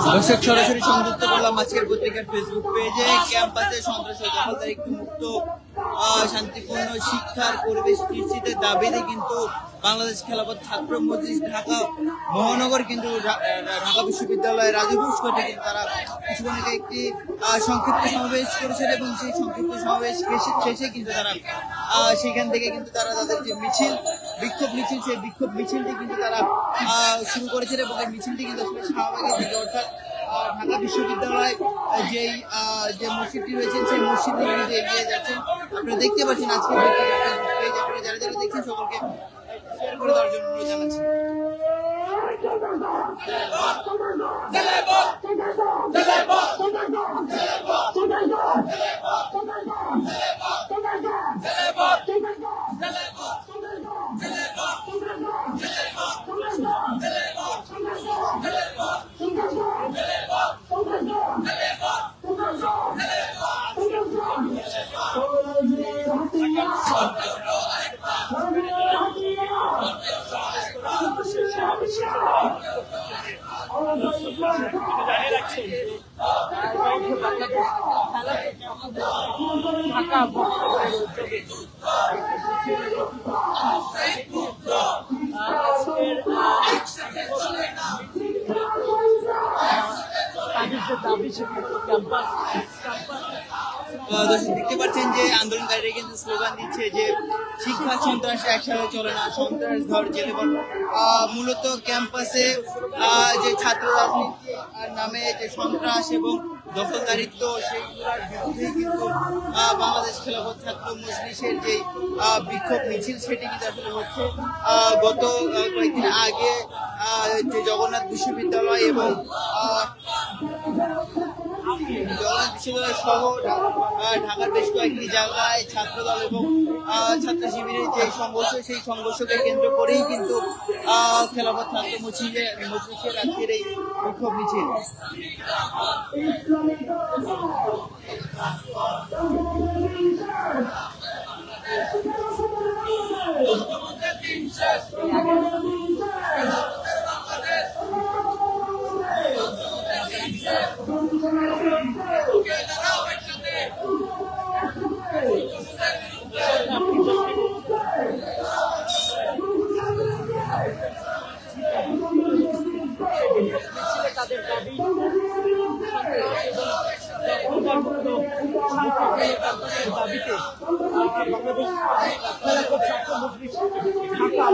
দর্শক সরাসরি সংযুক্ত করলাম আজকের পত্রিকার ফেসবুক পেজে। ক্যাম্পাসে সন্ত্রাস ও দখলদার একটি মুক্ত শান্তিপূর্ণ শিক্ষার পরিবেশ নিশ্চিতের দাবিতে কিন্তু বাংলাদেশ খেলাফত ছাত্র মজলিস ঢাকা মহানগর কিন্তু ঢাকা বিশ্ববিদ্যালয়ের রাজু ভাস্কর্যে কিন্তু তারা কিছুক্ষণ আগে একটি সংক্ষিপ্ত সমাবেশ করেছেন এবং সেই সংক্ষিপ্ত সমাবেশ শেষে কিন্তু তারা সেখান থেকে কিন্তু তারা তাদের যে মিছিল বিক্ষোভ মিছিল সেই বিক্ষোভ মিছিলটি কিন্তু তারা শুরু করেছেন এবং এই মিছিলটি কিন্তু আসলে শাহবাগের দিকে অর্থাৎ ঢাকা বিশ্ববিদ্যালয় যেই যে মসজিদটি রয়েছে সেই মসজিদটি কিন্তু এগিয়ে যাচ্ছেন। আপনারা দেখতে পাচ্ছেন আজকে আপনারা যারা যারা দেখছেন সকলকে শেয়ার করে দেওয়ার জন্য অনুরোধ জানাচ্ছি। দেখতে পাচ্ছেন যে আন্দোলনকারীরা কিন্তু স্লোগান দিচ্ছে যে শিক্ষা সন্ত্রাস একসাথে চলে না, সন্ত্রাস ধর জেলে বল। মূলত ক্যাম্পাসে যে ছাত্র রাজনীতি নামে যে সন্ত্রাস এবং দখলদারিত্ব সেইগুলোর বিরুদ্ধেই কিন্তু বাংলাদেশ খেলাফত ছাত্র মজলিসের যে বিক্ষোভ মিছিল সেটি কিন্তু আসলে হচ্ছে। গত কয়েকদিন আগে যে জগন্নাথ বিশ্ববিদ্যালয় এবং জগন্নাথ বিশ্ববিদ্যালয় সহ ঢাকার বেশ কয়েকটি জায়গায় ছাত্রদল এবং ছাত্র শিবিরের যে সংঘর্ষ সেই সংঘর্ষকে কেন্দ্র করেই কিন্তু খেলাফত ছাত্র মজলিসের আজকের এই বিক্ষোভ মিছিল। তাদের দাবি দাবিতে বাংলাদেশ খেলাফত ছাত্র মজলিস ঢাকা